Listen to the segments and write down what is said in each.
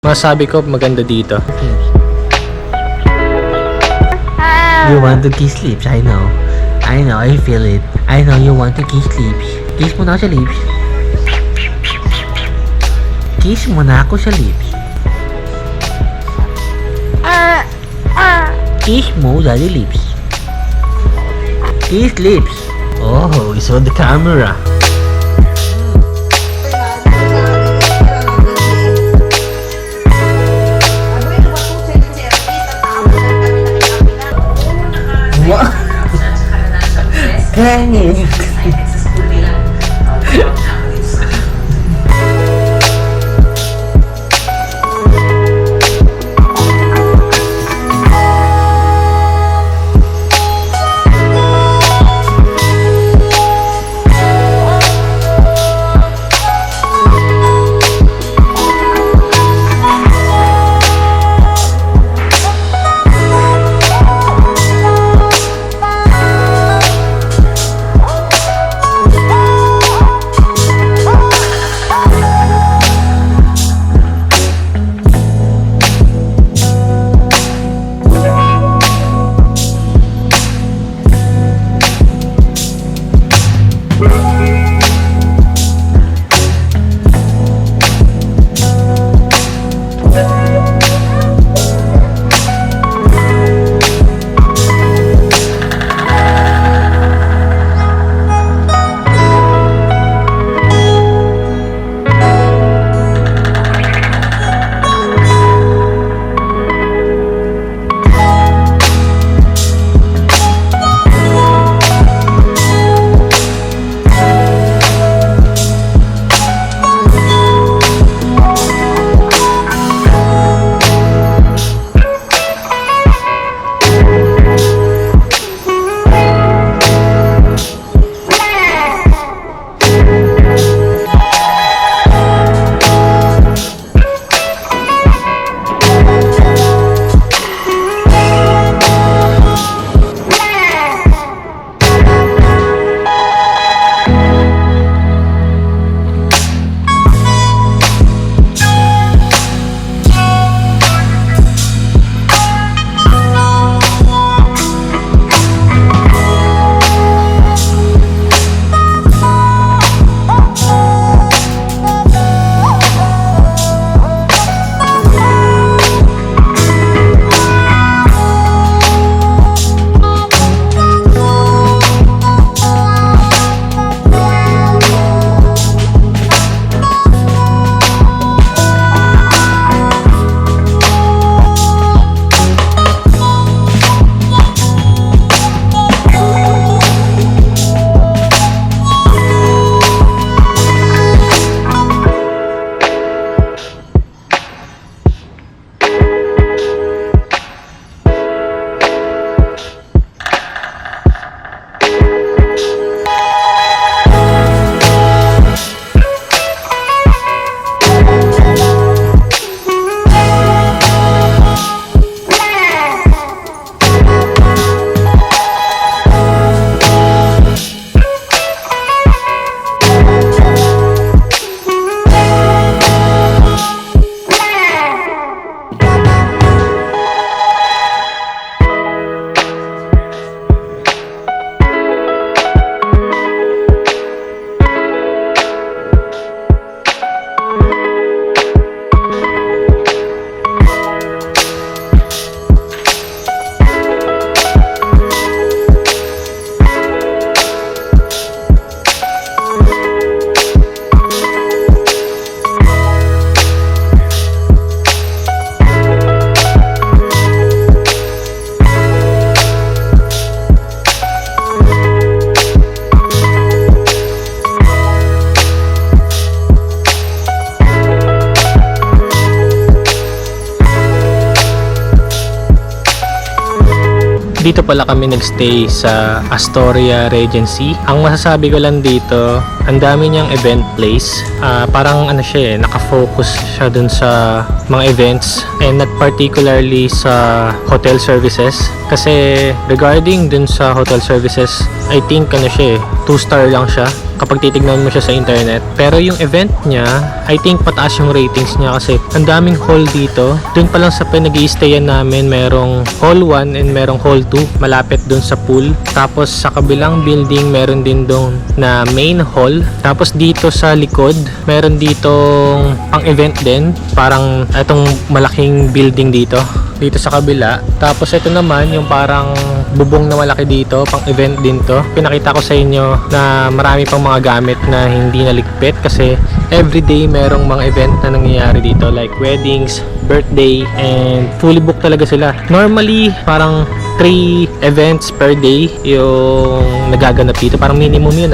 Masabi ko maganda dito. You want to kiss lips, I know. I feel it. I know you want to kiss lips. Kiss mo na ako sa lips. Kiss mo na ako sa lips. Kiss mo daddy lips. Kiss lips. Oh, it's on the camera. Kaya Dito pala kami nagstay sa Astoria Regency. Ang masasabi ko lang dito, ang dami niyang event place. Parang ano siya nakafocus siya dun sa mga events and not particularly sa hotel services. Kasi regarding dun sa hotel services, I think ano siya 2-star lang siya. kapag titignan mo siya sa internet. Pero yung event niya, I think pataas yung ratings niya kasi ang daming hall dito. Doon pa lang sa pinag-i-stayan namin, merong hall 1 and merong hall 2 malapit doon sa pool. Tapos sa kabilang building, meron din doon na main hall. Tapos dito sa likod, meron ditong pang-event din. Parang itong malaking building dito sa kabila. Tapos ito naman yung parang bubong na malaki dito, pang event din to. Pinakita ko sa inyo na marami pang mga gamit na hindi naligpit kasi everyday merong mga event na nangyayari dito like weddings, birthday, and fully booked talaga sila. Normally parang 3 events per day yung nagaganap dito, parang minimum yun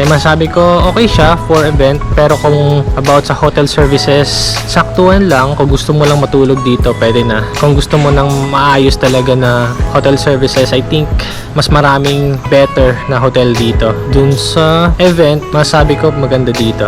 masabi ko okay siya for event, pero kung about sa hotel services, saktuhan lang. Kung gusto mo lang matulog dito, pwede na. Kung gusto mo nang maayos talaga na hotel services, I think mas maraming better na hotel dito. Dun sa event, masabi ko maganda dito.